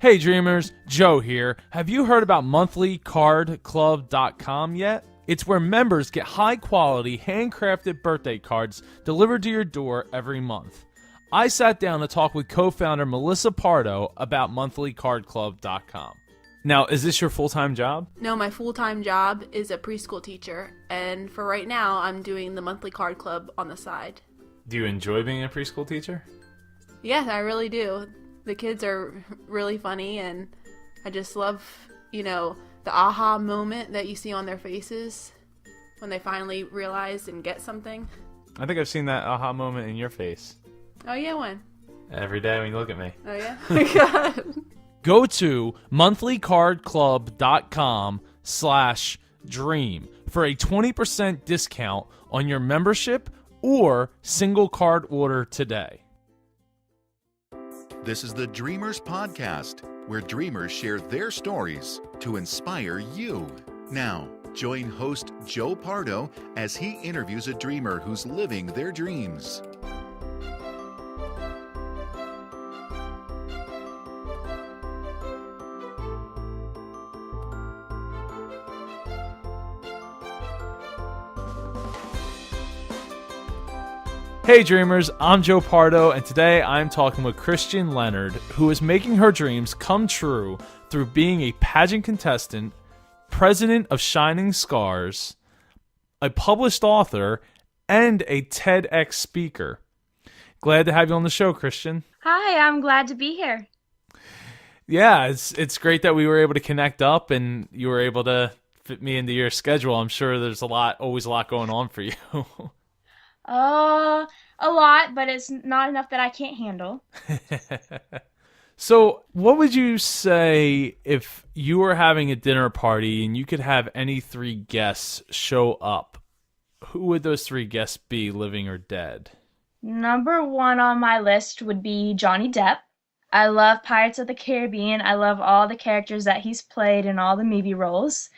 Hey dreamers, Joe here. Have you heard about monthlycardclub.com yet? It's where members get high quality, handcrafted birthday cards delivered to your door every month. I sat down to talk with co-founder Melissa Pardo about monthlycardclub.com. Now, is this your full-time job? No, my full-time job is a preschool teacher, and for right now, I'm doing the monthly card club on the side. Do you enjoy being a preschool teacher? Yes, I really do. The kids are really funny, and I just love, the aha moment that you see on their faces when they finally realize and get something. I think I've seen that aha moment in your face. Oh, yeah, when? Every day when you look at me. Oh, yeah? Oh, my God. Go to monthlycardclub.com/dream for a 20% discount on your membership or single card order today. This is the Dreamers Podcast, where dreamers share their stories to inspire you. Now, join host Joe Pardo as he interviews a dreamer who's living their dreams. Hey dreamers, I'm Joe Pardo, and today I'm talking with Krystian Leonard, who is making her dreams come true through being a pageant contestant, president of Shining S.C.A.R.S, a published author, and a TEDx speaker. Glad to have you on the show, Krystian. Hi, I'm glad to be here. Yeah, it's great that we were able to connect up and you were able to fit me into your schedule. I'm sure there's always a lot going on for you. A lot, but it's not enough that I can't handle. So, what would you say if you were having a dinner party and you could have any three guests show up? Who would those three guests be, living or dead? Number one on my list would be Johnny Depp. I love Pirates of the Caribbean. I love all the characters that he's played in all the movie roles.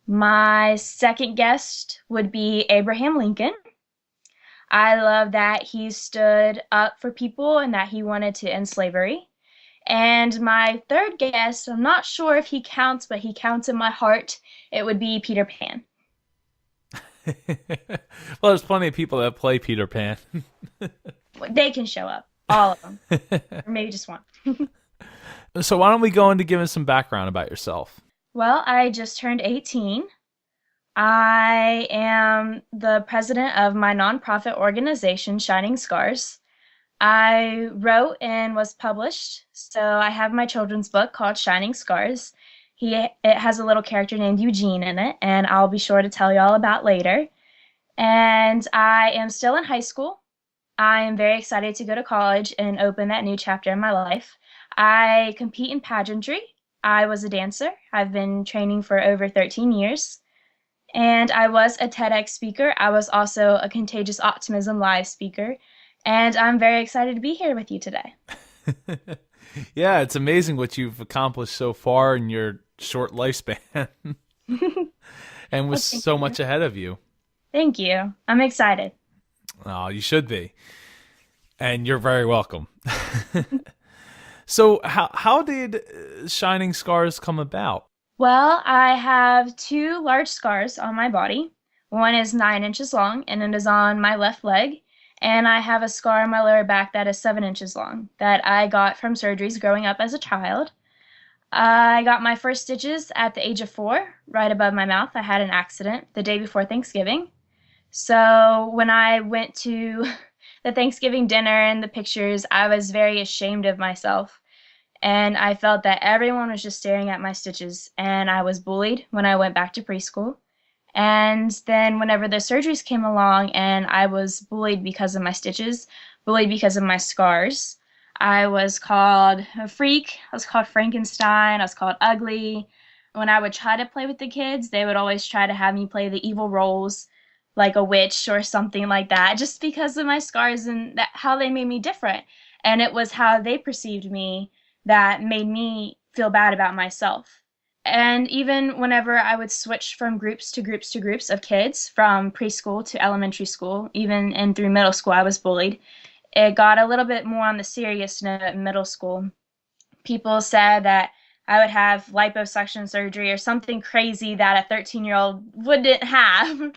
My second guest would be Abraham Lincoln. I love that he stood up for people and that he wanted to end slavery. And my third guest, I'm not sure if he counts, but he counts in my heart. It would be Peter Pan. Well, there's plenty of people that play Peter Pan. They can show up, all of them, or maybe just one. So why don't we go into giving some background about yourself? Well, I just turned 18. I am the president of my nonprofit organization, Shining S.C.A.R.S. I wrote and was published, so I have my children's book called Shining S.C.A.R.S. It has a little character named Eugene in it, and I'll be sure to tell you all about later. And I am still in high school. I am very excited to go to college and open that new chapter in my life. I compete in pageantry. I was a dancer. I've been training for over 13 years. And I was a TEDx speaker. I was also a Contagious Optimism live speaker. And I'm very excited to be here with you today. Yeah, it's amazing what you've accomplished so far in your short lifespan. And with so much ahead of you. Thank you. I'm excited. Oh, you should be. And you're very welcome. So how did Shining S.C.A.R.S come about? Well, I have two large scars on my body. One is 9 inches long, and it is on my left leg. And I have a scar on my lower back that is 7 inches long that I got from surgeries growing up as a child. I got my first stitches at the age of 4, right above my mouth. I had an accident the day before Thanksgiving. So when I went to the Thanksgiving dinner and the pictures, I was very ashamed of myself. And I felt that everyone was just staring at my stitches, and I was bullied when I went back to preschool. And then whenever the surgeries came along and I was bullied because of my stitches, bullied because of my scars, I was called a freak, I was called Frankenstein, I was called ugly. When I would try to play with the kids, they would always try to have me play the evil roles, like a witch or something like that, just because of my scars and how they made me different. And it was how they perceived me that made me feel bad about myself. And even whenever I would switch from groups to groups to groups of kids, from preschool to elementary school, even and through middle school, I was bullied. It got a little bit more on the serious note in middle school. People said that I would have liposuction surgery or something crazy that a 13-year-old wouldn't have.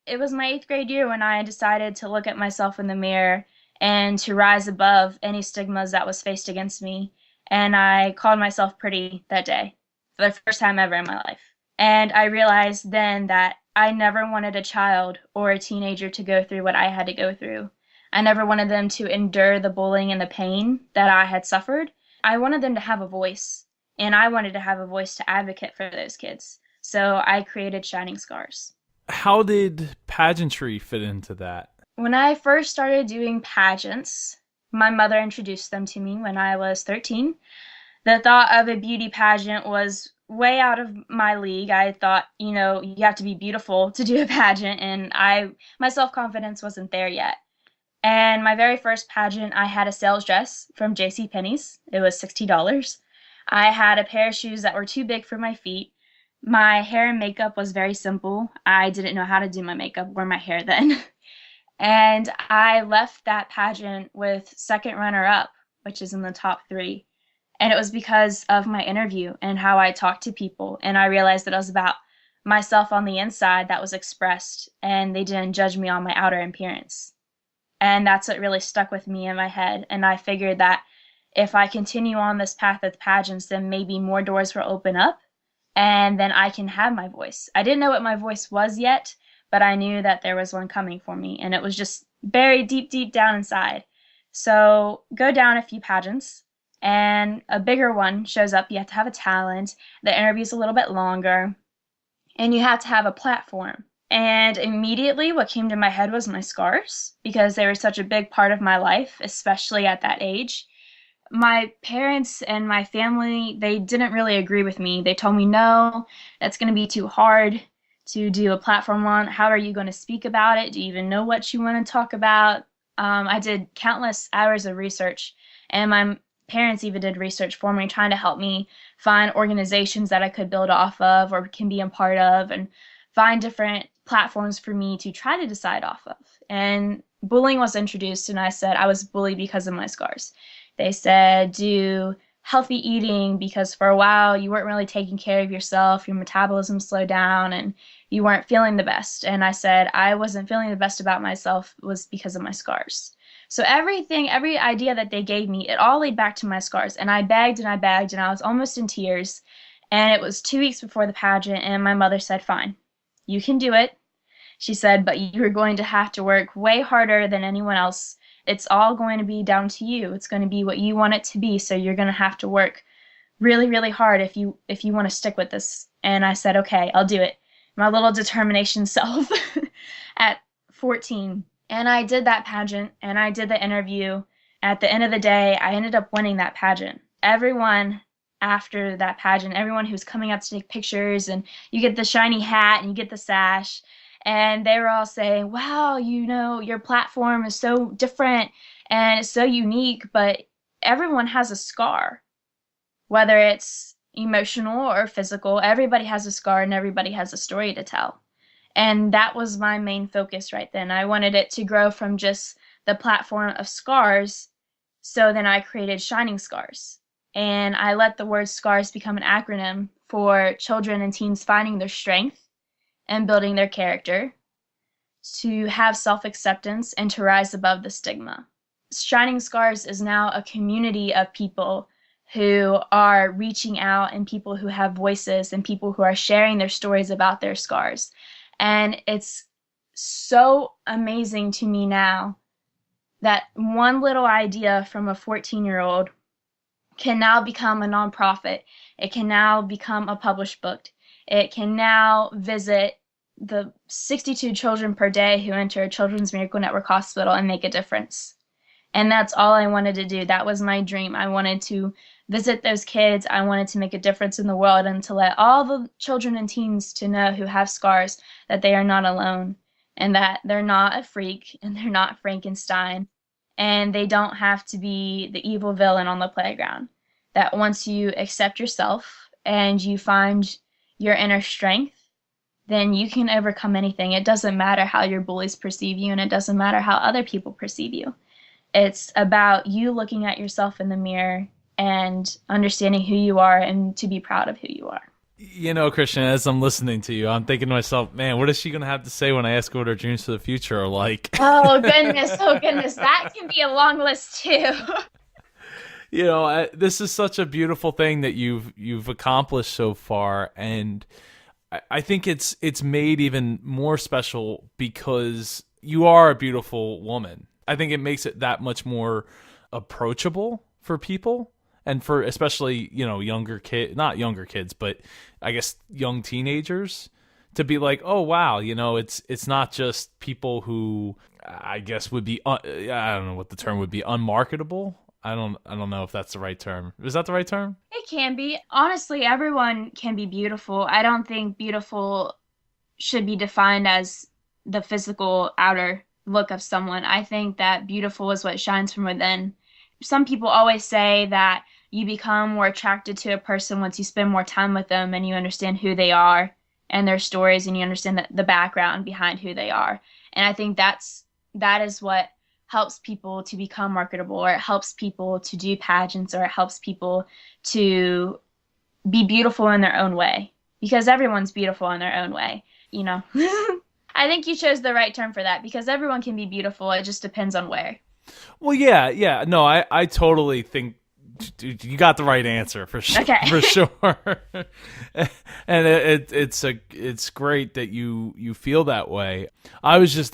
It was my 8th grade year when I decided to look at myself in the mirror and to rise above any stigmas that was faced against me. And I called myself pretty that day for the first time ever in my life. And I realized then that I never wanted a child or a teenager to go through what I had to go through. I never wanted them to endure the bullying and the pain that I had suffered. I wanted them to have a voice, and I wanted to have a voice to advocate for those kids. So I created Shining S.C.A.R.S. How did pageantry fit into that? When I first started doing pageants, my mother introduced them to me when I was 13. The thought of a beauty pageant was way out of my league. I thought, you have to be beautiful to do a pageant, and my self-confidence wasn't there yet. And my very first pageant, I had a sales dress from JCPenney's. It was $60. I had a pair of shoes that were too big for my feet. My hair and makeup was very simple. I didn't know how to do my makeup or my hair then. And I left that pageant with second runner-up, which is in the top 3. And it was because of my interview and how I talked to people. And I realized that it was about myself on the inside that was expressed, and they didn't judge me on my outer appearance. And that's what really stuck with me in my head. And I figured that if I continue on this path of pageants, then maybe more doors will open up, and then I can have my voice. I didn't know what my voice was yet, but I knew that there was one coming for me, and it was just buried deep, deep down inside. So go down a few pageants, and a bigger one shows up. You have to have a talent. The interview's a little bit longer, and you have to have a platform. And immediately what came to my head was my scars, because they were such a big part of my life, especially at that age. My parents and my family, they didn't really agree with me. They told me, no, that's going to be too hard to do a platform on. How are you going to speak about it? Do you even know what you want to talk about? I did countless hours of research, and my parents even did research for me, trying to help me find organizations that I could build off of or can be a part of, and find different platforms for me to try to decide off of. And bullying was introduced, and I said I was bullied because of my scars. They said do healthy eating because for a while you weren't really taking care of yourself, your metabolism slowed down, and you weren't feeling the best. And I said I wasn't feeling the best about myself was because of my scars. So every idea that they gave me, it all laid back to my scars. And I begged and I begged, and I was almost in tears. And it was 2 weeks before the pageant, and my mother said, fine, you can do it. She said, but you're going to have to work way harder than anyone else. It's all going to be down to you. It's going to be what you want it to be. So you're going to have to work really, really hard if you want to stick with this. And I said, okay, I'll do it. My little determination self at 14. And I did that pageant, and I did the interview. At the end of the day, I ended up winning that pageant. Everyone after that pageant, everyone who's coming up to take pictures, and you get the shiny hat and you get the sash, and they were all saying, wow, your platform is so different and it's so unique, but everyone has a scar, whether it's emotional or physical. Everybody has a scar, and everybody has a story to tell. And that was my main focus right then. I wanted it to grow from just the platform of scars, so then I created Shining S.C.A.R.S. And I let the word SCARS become an acronym for children and teens finding their strength and building their character, to have self-acceptance, and to rise above the stigma. Shining S.C.A.R.S is now a community of people who are reaching out, and people who have voices, and people who are sharing their stories about their scars. And it's so amazing to me now that one little idea from a 14-year-old can now become a nonprofit. It can now become a published book. It can now visit the 62 children per day who enter Children's Miracle Network Hospital and make a difference. And that's all I wanted to do. That was my dream. I wanted to visit those kids. I wanted to make a difference in the world, and to let all the children and teens to know who have scars that they are not alone, and that they're not a freak, and they're not Frankenstein, and they don't have to be the evil villain on the playground. That once you accept yourself and you find your inner strength, then you can overcome anything. It doesn't matter how your bullies perceive you, and it doesn't matter how other people perceive you. It's about you looking at yourself in the mirror and understanding who you are and to be proud of who you are. You know, Krystian, as I'm listening to you, I'm thinking to myself, man, what is she going to have to say when I ask her what her dreams for the future are like? Oh, goodness. Oh, goodness. That can be a long list, too. You know, this is such a beautiful thing that you've accomplished so far, and I think it's made even more special because you are a beautiful woman. I think it makes it that much more approachable for people, and for especially, you know, not younger kids, but I guess young teenagers, to be like, oh wow, you know, it's not just people who I guess would be I don't know what the term would be, unmarketable. I don't know if that's the right term. Is that the right term? It can be. Honestly, everyone can be beautiful. I don't think beautiful should be defined as the physical outer look of someone. I think that beautiful is what shines from within. Some people always say that you become more attracted to a person once you spend more time with them and you understand who they are and their stories, and you understand the background behind who they are. And I think that is what helps people to become marketable, or it helps people to do pageants, or it helps people to be beautiful in their own way, because everyone's beautiful in their own way, you know. I think you chose the right term for that, because everyone can be beautiful. It just depends on where. Well, yeah. No, I totally think you got the right answer for sure. Okay. For sure. And it's great that you feel that way. I'm just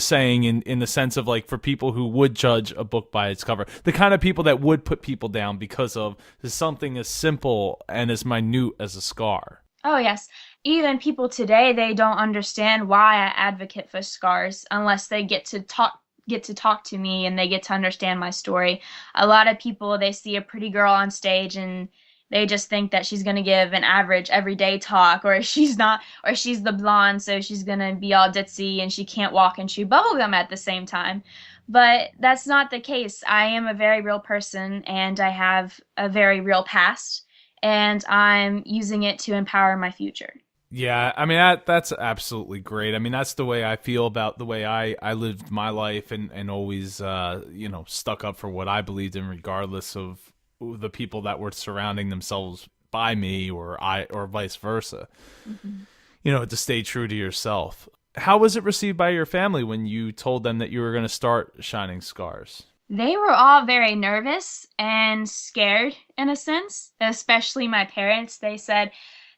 saying in the sense of, like, for people who would judge a book by its cover, the kind of people that would put people down because of something as simple and as minute as a scar. Oh, yes. Even people today, they don't understand why I advocate for scars unless they get to talk to me and they get to understand my story. A lot of people, they see a pretty girl on stage and they just think that she's going to give an average everyday talk, or she's the blonde, so she's going to be all ditzy and she can't walk and chew bubblegum at the same time. But that's not the case. I am a very real person, and I have a very real past, and I'm using it to empower my future. Yeah, I mean, that's absolutely great. I mean, that's the way I feel about the way I lived my life, and always, stuck up for what I believed in, regardless of the people that were surrounding themselves by me, or vice versa. Mm-hmm. You know, to stay true to yourself. How was it received by your family when you told them that you were going to start Shining S.C.A.R.S? They were all very nervous and scared, in a sense, especially my parents. They said,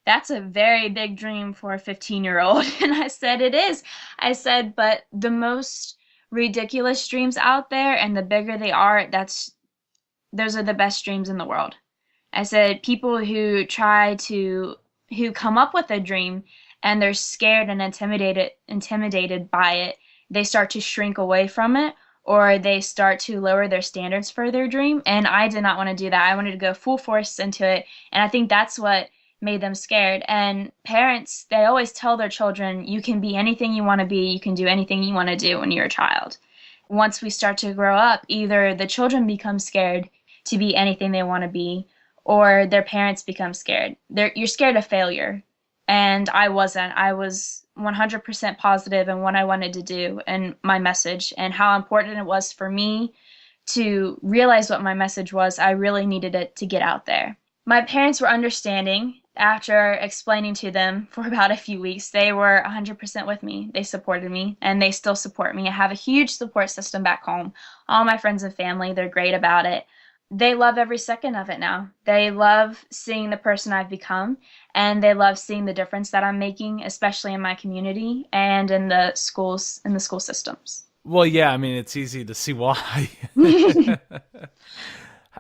"That's a very big dream for a 15-year-old." And I said, "It is." I said, "But the most ridiculous dreams out there, and the bigger they are, those are the best dreams in the world." I said, people who come up with a dream and they're scared and intimidated by it, they start to shrink away from it, or they start to lower their standards for their dream. And I did not want to do that. I wanted to go full force into it. And I think that's what made them scared. And parents, they always tell their children, you can be anything you want to be, you can do anything you want to do when you're a child. Once we start to grow up, either the children become scared to be anything they want to be, or their parents become scared. You're scared of failure. And I wasn't. I was 100% positive in what I wanted to do and my message, and how important it was for me to realize what my message was. I really needed it to get out there. My parents were understanding. After explaining to them for about a few weeks, they were 100% with me. They supported me, and they still support me. I have a huge support system back home. All my friends and family, they're great about it. They love every second of it now. They love seeing the person I've become, and they love seeing the difference that I'm making, especially in my community and in the schools, in the school systems. Well, yeah, I mean, it's easy to see why.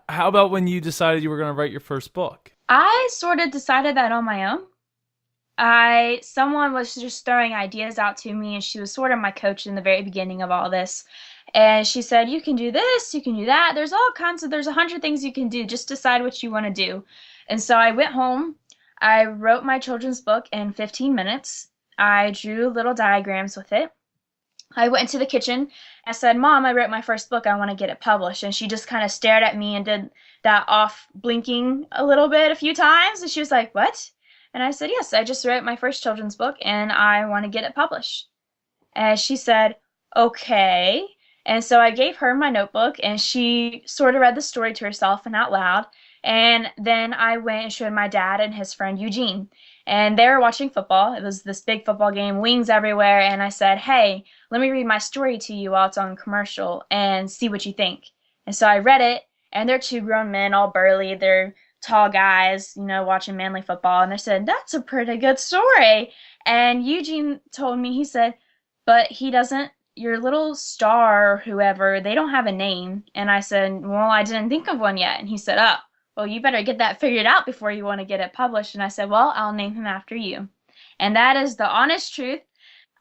How about when you decided you were going to write your first book? I sort of decided that on my own. Someone was just throwing ideas out to me, and she was sort of my coach in the very beginning of all this. And she said, you can do this, you can do that. There's 100 things you can do. Just decide what you want to do. And so I went home. I wrote my children's book in 15 minutes. I drew little diagrams with it. I went into the kitchen. I said, "Mom, I wrote my first book. I want to get it published." And she just kind of stared at me and did that off blinking a little bit a few times. And she was like, "What?" And I said, "Yes, I just wrote my first children's book and I want to get it published." And she said, "Okay." And so I gave her my notebook, and she sort of read the story to herself and out loud. And then I went and showed my dad and his friend Eugene. And they were watching football. It was this big football game, wings everywhere. And I said, hey, let me read my story to you while it's on commercial and see what you think. And so I read it, and they're two grown men, all burly. They're tall guys, watching manly football. And they said, that's a pretty good story. And Eugene told me, he said, but he doesn't, your little star or whoever, they don't have a name. And I said, well, I didn't think of one yet. And he said, oh, well, you better get that figured out before you want to get it published. And I said, well, I'll name him after you. And that is the honest truth.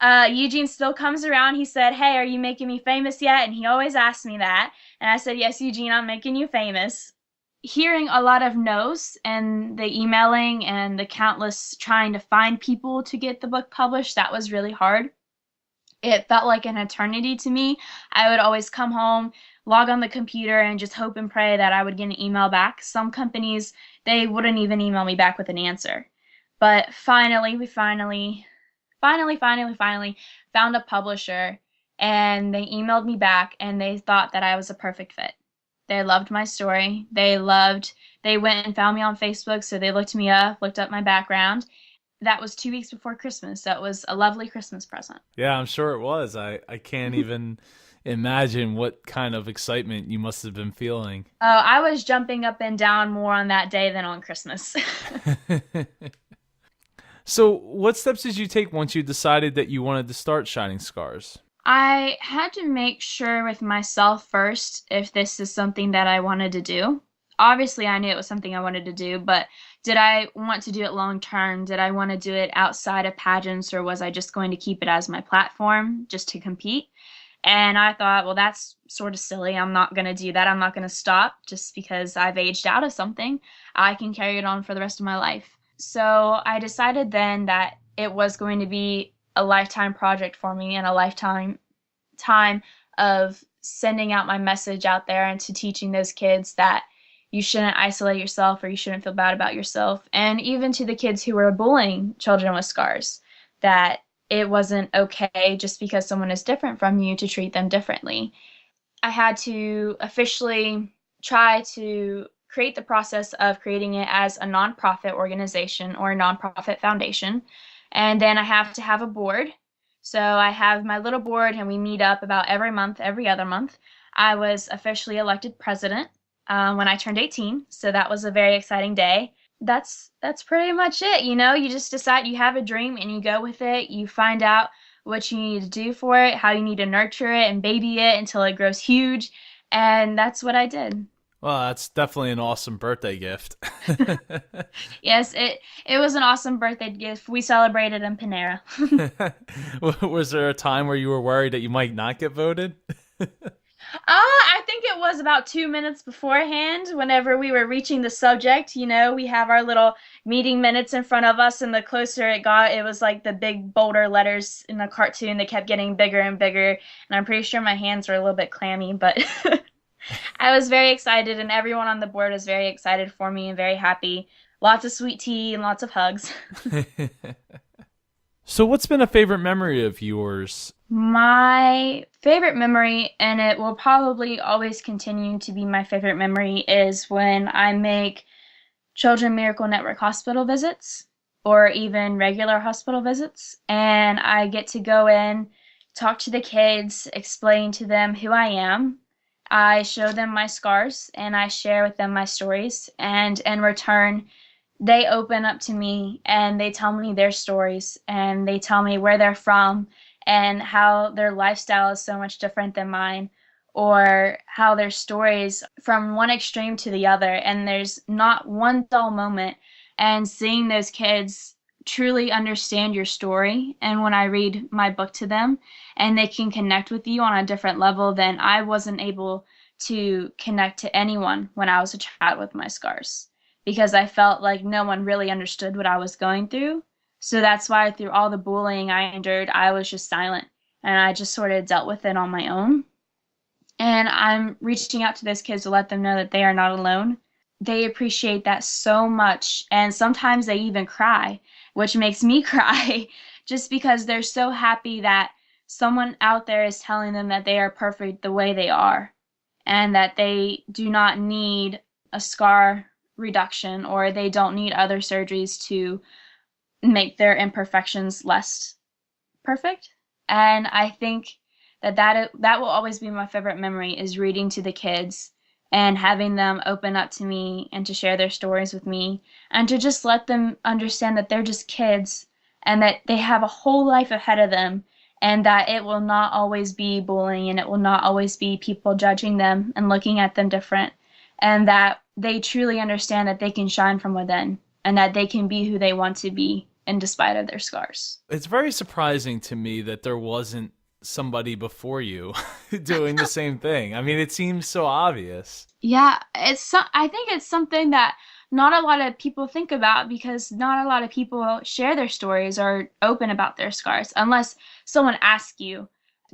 Eugene still comes around. He said, hey, are you making me famous yet? And he always asks me that. And I said, yes, Eugene, I'm making you famous. Hearing a lot of no's and the emailing and the countless trying to find people to get the book published, that was really hard. It felt like an eternity to me. I would always come home, log on the computer, and just hope and pray that I would get an email back. Some companies, they wouldn't even email me back with an answer. But finally, we finally found a publisher, and they emailed me back, and they thought that I was a perfect fit. They loved my story. They went and found me on Facebook, so they looked me up, looked up my background. That was 2 weeks before Christmas. That was a lovely Christmas present. Yeah, I'm sure it was. I can't even imagine what kind of excitement you must have been feeling. Oh, I was jumping up and down more on that day than on Christmas. So what steps did you take once you decided that you wanted to start Shining S.C.A.R.S? I had to make sure with myself first if this is something that I wanted to do. Obviously, I knew it was something I wanted to do, but did I want to do it long term? Did I want to do it outside of pageants, or was I just going to keep it as my platform just to compete? And I thought, well, that's sort of silly. I'm not going to do that. I'm not going to stop just because I've aged out of something. I can carry it on for the rest of my life. So I decided then that it was going to be a lifetime project for me and a lifetime time of sending out my message out there and to teaching those kids that you shouldn't isolate yourself or you shouldn't feel bad about yourself. And even to the kids who were bullying children with scars, that it wasn't okay just because someone is different from you to treat them differently. I had to officially try to create the process of creating it as a nonprofit organization or a nonprofit foundation. And then I have to have a board. So I have my little board, and we meet up about every month, every other month. I was officially elected president when I turned 18, so that was a very exciting day. That's pretty much it. You just decide you have a dream and you go with it. You find out what you need to do for it, how you need to nurture it and baby it until it grows huge, and that's what I did. Well, that's definitely an awesome birthday gift. Yes, it was an awesome birthday gift. We celebrated in Panera. Was there a time where you were worried that you might not get voted? I think it was about 2 minutes beforehand, whenever we were reaching the subject. We have our little meeting minutes in front of us, and the closer it got, it was like the big bolder letters in the cartoon. They kept getting bigger and bigger, and I'm pretty sure my hands were a little bit clammy, but I was very excited, and everyone on the board was very excited for me and very happy. Lots of sweet tea and lots of hugs. So what's been a favorite memory of yours? My favorite memory, and it will probably always continue to be my favorite memory, is when I make Children Miracle Network hospital visits or even regular hospital visits, and I get to go in, talk to the kids, explain to them who I am. I show them my scars, and I share with them my stories, and in return, they open up to me and they tell me their stories, and they tell me where they're from and how their lifestyle is so much different than mine, or how their stories from one extreme to the other, and there's not one dull moment. And seeing those kids truly understand your story, and when I read my book to them and they can connect with you on a different level than I wasn't able to connect to anyone when I was a child with my scars, because I felt like no one really understood what I was going through. So that's why through all the bullying I endured, I was just silent, and I just sort of dealt with it on my own. And I'm reaching out to those kids to let them know that they are not alone. They appreciate that so much, and sometimes they even cry, which makes me cry just because they're so happy that someone out there is telling them that they are perfect the way they are and that they do not need a scar reduction or they don't need other surgeries to make their imperfections less perfect. And I think that will always be my favorite memory, is reading to the kids and having them open up to me and to share their stories with me and to just let them understand that they're just kids and that they have a whole life ahead of them, and that it will not always be bullying and it will not always be people judging them and looking at them different, and that they truly understand that they can shine from within and that they can be who they want to be in despite of their scars. It's very surprising to me that there wasn't somebody before you doing the same thing. I mean, it seems so obvious. Yeah, I think it's something that not a lot of people think about, because not a lot of people share their stories or open about their scars unless someone asks you.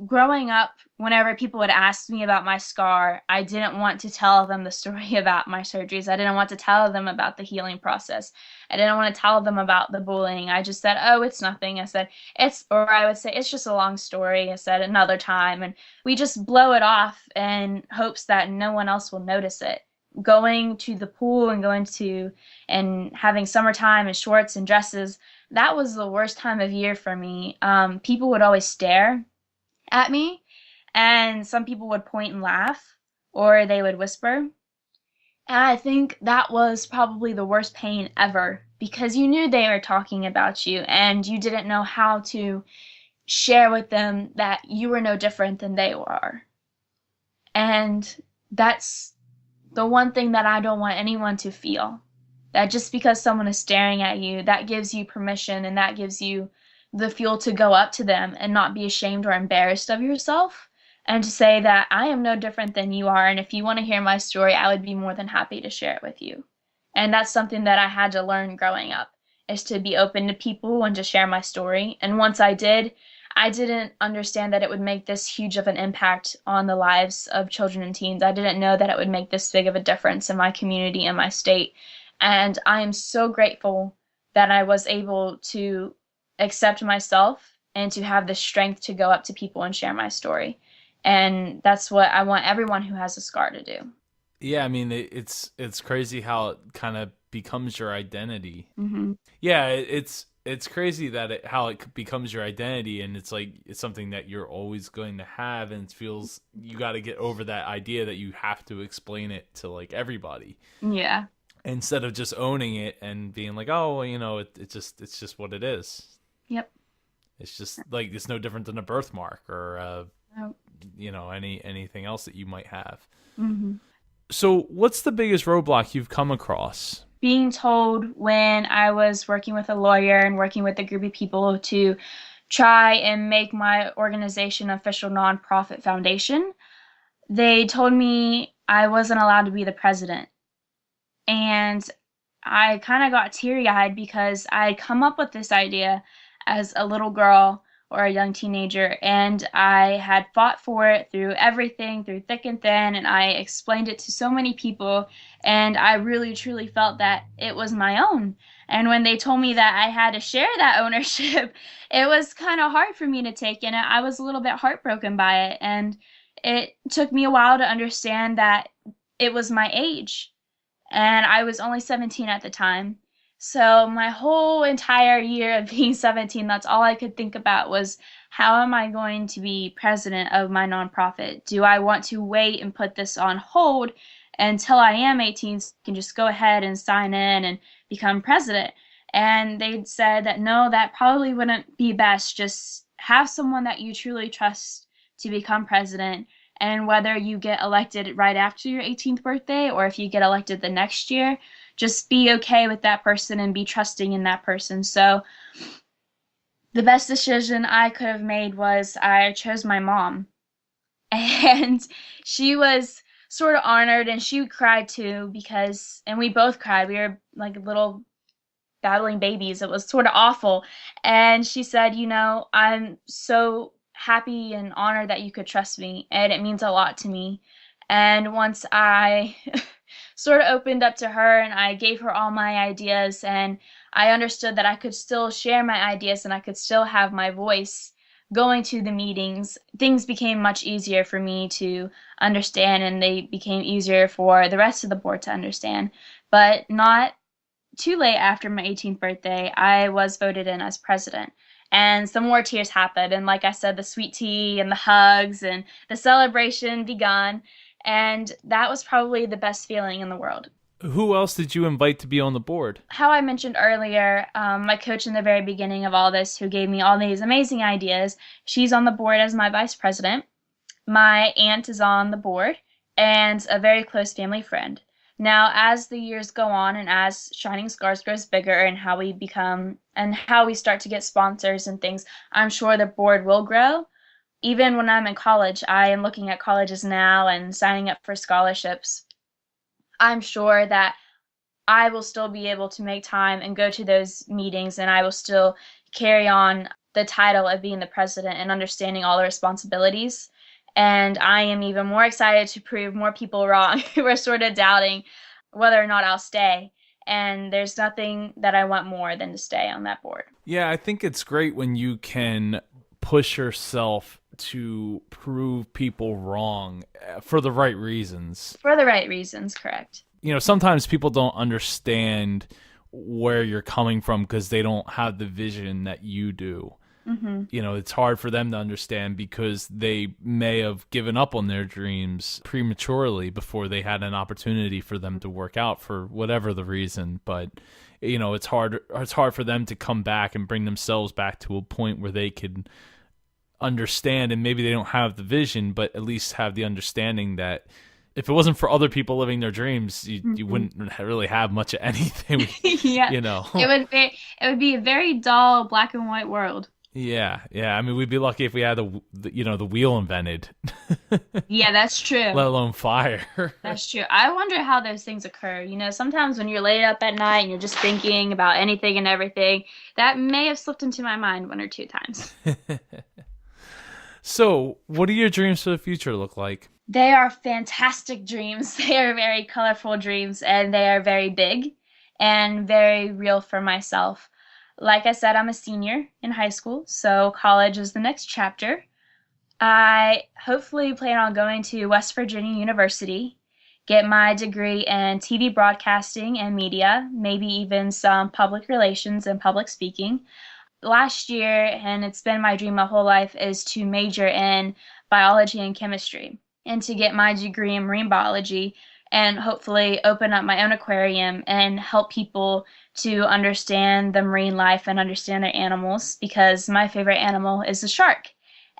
Growing up, whenever people would ask me about my scar, I didn't want to tell them the story about my surgeries. I didn't want to tell them about the healing process. I didn't want to tell them about the bullying. I just said, oh, it's nothing. I said, I would say, it's just a long story. I said, another time. And we just blow it off in hopes that no one else will notice it. Going to the pool and having summertime and shorts and dresses, that was the worst time of year for me. People would always stare at me, and some people would point and laugh, or they would whisper. And I think that was probably the worst pain ever, because you knew they were talking about you and you didn't know how to share with them that you were no different than they were. And that's the one thing that I don't want anyone to feel, that just because someone is staring at you, that gives you permission and that gives you the fuel to go up to them and not be ashamed or embarrassed of yourself, and to say that I am no different than you are, and if you want to hear my story, I would be more than happy to share it with you. And that's something that I had to learn growing up, is to be open to people and to share my story. And once I did, I didn't understand that it would make this huge of an impact on the lives of children and teens. I didn't know that it would make this big of a difference in my community and my state. And I am so grateful that I was able to accept myself and to have the strength to go up to people and share my story. And that's what I want everyone who has a scar to do. Yeah, I mean, it's crazy how it kind of becomes your identity. Mm-hmm. Yeah, it's crazy that how it becomes your identity, and it's like it's something that you're always going to have, and it feels you got to get over that idea that you have to explain it to like everybody. Yeah. Instead of just owning it and being like, oh, well, you know, it's just what it is. Yep. It's just like it's no different than a birthmark or Nope. you know, anything else that you might have. Mm-hmm. So what's the biggest roadblock you've come across? Being told when I was working with a lawyer and working with a group of people to try and make my organization an official nonprofit foundation, they told me I wasn't allowed to be the president. And I kind of got teary-eyed because I had come up with this idea as a little girl or a young teenager, and I had fought for it through everything, through thick and thin, and I explained it to so many people, and I really truly felt that it was my own. And when they told me that I had to share that ownership, it was kind of hard for me to take in. I was a little bit heartbroken by it, and it took me a while to understand that it was my age, and I was only 17 at the time. So my whole entire year of being 17, that's all I could think about was, how am I going to be president of my nonprofit? Do I want to wait and put this on hold until I am 18 so I can just go ahead and sign in and become president? And they said that no, that probably wouldn't be best. Just have someone that you truly trust to become president. And whether you get elected right after your 18th birthday or if you get elected the next year, just be okay with that person and be trusting in that person. So the best decision I could have made was I chose my mom. And she was sort of honored, and she cried too and we both cried. We were like little battling babies. It was sort of awful. And she said, you know, I'm so happy and honored that you could trust me, and it means a lot to me. And once I sort of opened up to her and I gave her all my ideas, and I understood that I could still share my ideas and I could still have my voice, going to the meetings, things became much easier for me to understand, and they became easier for the rest of the board to understand. But not too late after my 18th birthday, I was voted in as president. And some more tears happened. And like I said, the sweet tea and the hugs and the celebration begun. And that was probably the best feeling in the world. Who else did you invite to be on the board? How I mentioned earlier, my coach in the very beginning of all this, who gave me all these amazing ideas, she's on the board as my vice president. My aunt is on the board, and a very close family friend. Now, as the years go on and as Shining S.C.A.R.S grows bigger and how we become and how we start to get sponsors and things, I'm sure the board will grow. Even when I'm in college, I am looking at colleges now and signing up for scholarships. I'm sure that I will still be able to make time and go to those meetings, and I will still carry on the title of being the president and understanding all the responsibilities. And I am even more excited to prove more people wrong who are sort of doubting whether or not I'll stay. And there's nothing that I want more than to stay on that board. Yeah, I think it's great when you can push yourself to prove people wrong for the right reasons. For the right reasons, correct. You know, sometimes people don't understand where you're coming from because they don't have the vision that you do. Mm-hmm. You know, it's hard for them to understand because they may have given up on their dreams prematurely before they had an opportunity for them to work out for whatever the reason. But, you know, it's hard for them to come back and bring themselves back to a point where they could understand, and maybe they don't have the vision, but at least have the understanding that if it wasn't for other people living their dreams, you wouldn't really have much of anything. Yeah, you know, it would be a very dull black and white world. Yeah. I mean, we'd be lucky if we had the wheel invented. Yeah, that's true. Let alone fire. That's true. I wonder how those things occur. You know, sometimes when you're laid up at night and you're just thinking about anything and everything, that may have slipped into my mind one or two times. So, what do your dreams for the future look like? They are fantastic dreams. They are very colorful dreams, and they are very big and very real for myself. Like I said, I'm a senior in high school, so college is the next chapter. I hopefully plan on going to West Virginia University, get my degree in TV broadcasting and media, maybe even some public relations and public speaking. Last year, and it's been my dream my whole life, is to major in biology and chemistry and to get my degree in marine biology and hopefully open up my own aquarium and help people to understand the marine life and understand their animals, because my favorite animal is the shark.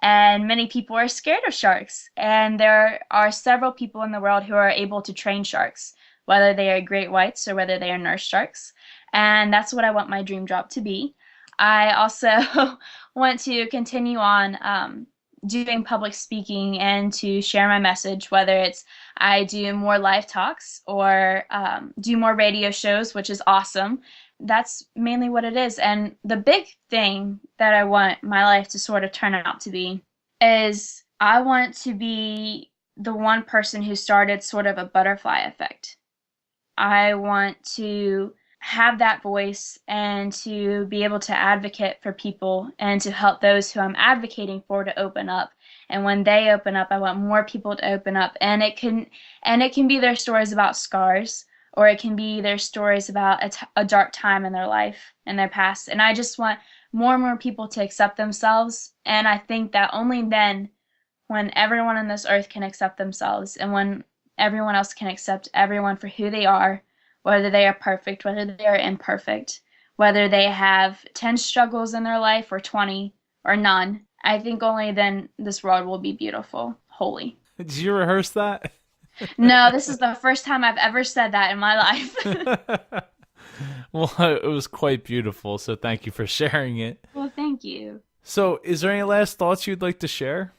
And many people are scared of sharks. And there are several people in the world who are able to train sharks, whether they are great whites or whether they are nurse sharks. And that's what I want my dream job to be. I also want to continue on doing public speaking and to share my message, whether it's I do more live talks or do more radio shows, which is awesome. That's mainly what it is. And the big thing that I want my life to sort of turn out to be is I want to be the one person who started sort of a butterfly effect. I want to have that voice and to be able to advocate for people and to help those who I'm advocating for to open up. And when they open up, I want more people to open up. And it can be their stories about scars, or it can be their stories about a dark time in their life and their past. And I just want more and more people to accept themselves. And I think that only then, when everyone on this earth can accept themselves, and when everyone else can accept everyone for who they are, whether they are perfect, whether they are imperfect, whether they have 10 struggles in their life or 20 or none, I think only then this world will be beautiful, holy. Did you rehearse that? No, this is the first time I've ever said that in my life. Well, it was quite beautiful, so thank you for sharing it. Well, thank you. So, is there any last thoughts you'd like to share?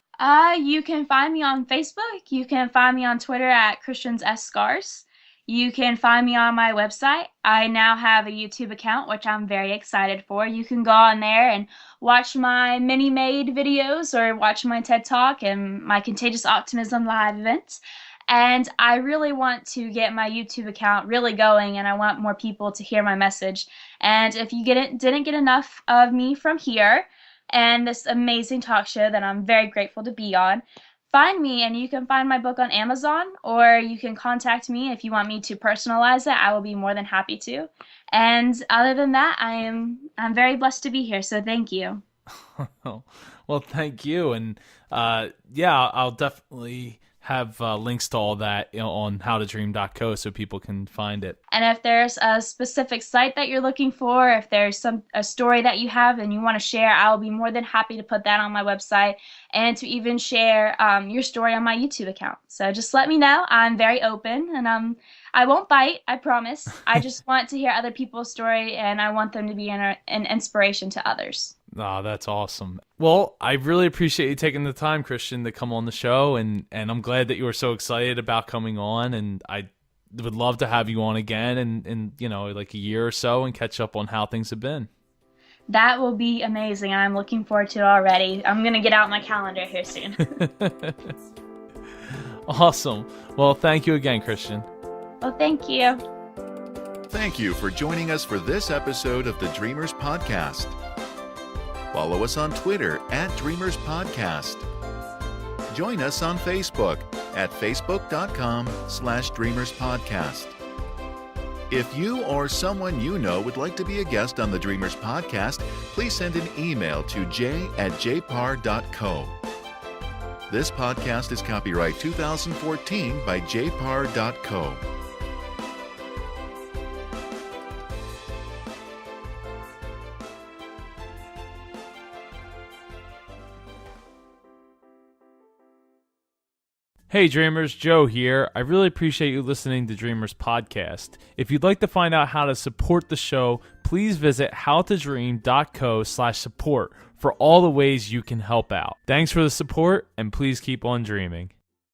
You can find me on Facebook. You can find me on Twitter at Krystian S.C.A.R.S. You can find me on my website. I now have a YouTube account, which I'm very excited for. You can go on there and watch my mini-made videos or watch my TED Talk and my Contagious Optimism live events. And I really want to get my YouTube account really going, and I want more people to hear my message. And if you didn't get enough of me from here, and this amazing talk show that I'm very grateful to be on. Find me, and you can find my book on Amazon, or you can contact me if you want me to personalize it. I will be more than happy to. And other than that, I'm very blessed to be here, so thank you. Well, thank you. And yeah, I'll definitely have links to all that on howtodream.co so people can find it. And if there's a specific site that you're looking for, if there's a story that you have and you want to share, I'll be more than happy to put that on my website and to even share your story on my YouTube account. So just let me know. I'm very open, and I won't bite, I promise. I just want to hear other people's story, and I want them to be an inspiration to others. Oh, that's awesome. Well, I really appreciate you taking the time, Krystian, to come on the show, and I'm glad that you were so excited about coming on, and I would love to have you on again in like a year or so and catch up on how things have been. That will be amazing. I'm looking forward to it already. I'm going to get out my calendar here soon. Awesome. Well, thank you again, Krystian. Well, thank you. Thank you for joining us for this episode of the Dreamers Podcast. Follow us on Twitter @Dreamers Podcast. Join us on Facebook at facebook.com/Dreamers Podcast. If you or someone you know would like to be a guest on the Dreamers Podcast, please send an email to j@jpar.co. This podcast is copyright 2014 by jpar.co. Hey Dreamers, Joe here. I really appreciate you listening to Dreamers Podcast. If you'd like to find out how to support the show, please visit howtodream.co/support for all the ways you can help out. Thanks for the support, and please keep on dreaming.